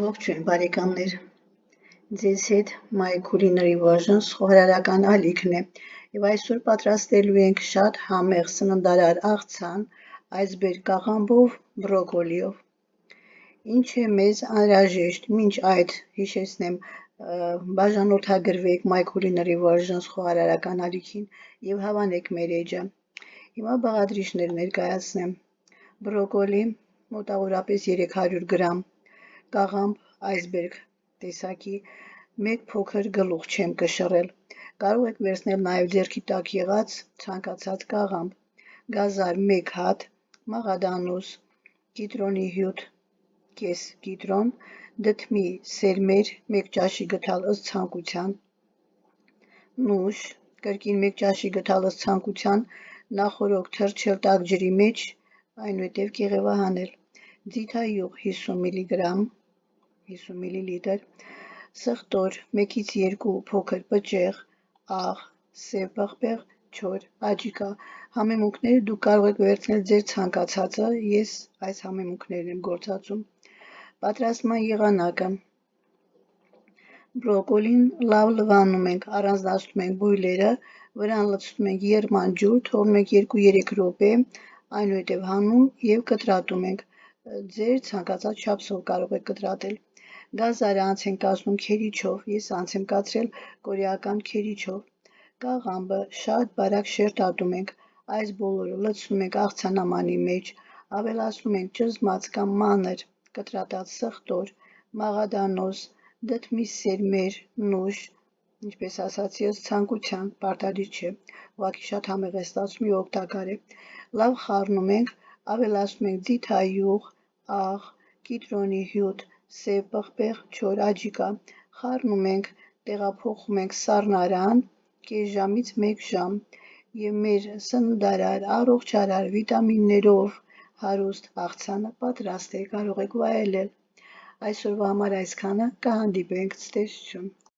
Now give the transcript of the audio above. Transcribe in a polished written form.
Ողջույն բարեկամներ, ձեզ հետ My Culinary Versions խոհարարական ալիքն է եւ այսօր պատրաստելու ենք շատ համեղ սննդարար աղցան այսբերգ կաղամբով բրոկոլիով։ Ինչ է մեզ անհրաժեշտ, մինչ այդ հիշեցնեմ բաժանորդագրվեք My Culinary Versions խոհարարական ալիքին եւ հավանեք մեր էջը։ Հիմա բաղադրիչներ ներկայացնեմ։ Բրոկոլի մոտավորապես 300 գրամ, կաղամբ այսբերգ տեսակի, մեկ փոքր գլուխ չեմ կշռել, կարող եք վերցնել նաև ձեռքի տակ եղած ցանկացած կաղամբ, գազար 1 հատ, մաղադանուս, կիտրոնի հյութ կես կիտրոն, դդմի սերմեր 1 ճաշի գթալ ըստ ցանկության, նուշ կրկին 1 ճաշի գթալ ըստ ցանկության, նախորոք թրջել տաք ջրի մեջ, այնուհետև կեղևահանել, ձիթայուղ 50 մգ, 50 մլ, սխտոր 1-ից 2 փոքր պճեղ, աղ, սև պղպեղ, չոր, աջիկա, համեմունքները դուք կարող եք վերցնել ձեր ցանկացածը, ես այս համեմունքներն եմ գործածում։ Պատրաստման եղանակը։ Բրոկոլին լավ լվանում ենք, առանձնացնում ենք բույլերը, վրան լցնում ենք եռման ջուր, թողնում ենք 2-3 րոպե, այնուհետև հանում եւ կտրատում ենք, ձեր ցանկացած չափսով կարող եք կտրատել։ Գազարը անց ենք կացնում քերիչով, ես անց եմ կացրել կորեական քերիչով, կաղամբը շատ բարակ շերտատում ենք, այս բոլորը լցնում ենք աղցանամանի մեջ, ավելացնում ենք ճզմած կամ մանր կտրատած սխտոր, մաղադանոս, դդմի սերմեր, նուշ, ինչպես ասացի ըստ ցանկության, պարտադիր չէ, ուղղակի շատ համեղ է ստացվում եւ օգտակար է, լավ խառնում ենք, ավելացնում ենք ձիթայուղ, աղ, կիտրոնի հյութ, սև պղպեղ, չոր աջիկա, խառնում ենք, տեղափոխում ենք սառնարան, կես ժամից 1 ժամ եւ մեր սննդարար, առողջարար, վիտամիններով հարուստ աղցանը պատրաստ է, կարող եք վայելել։ Այսօրվա համար այսքանը, կհանդիպենք, ցտեսություն։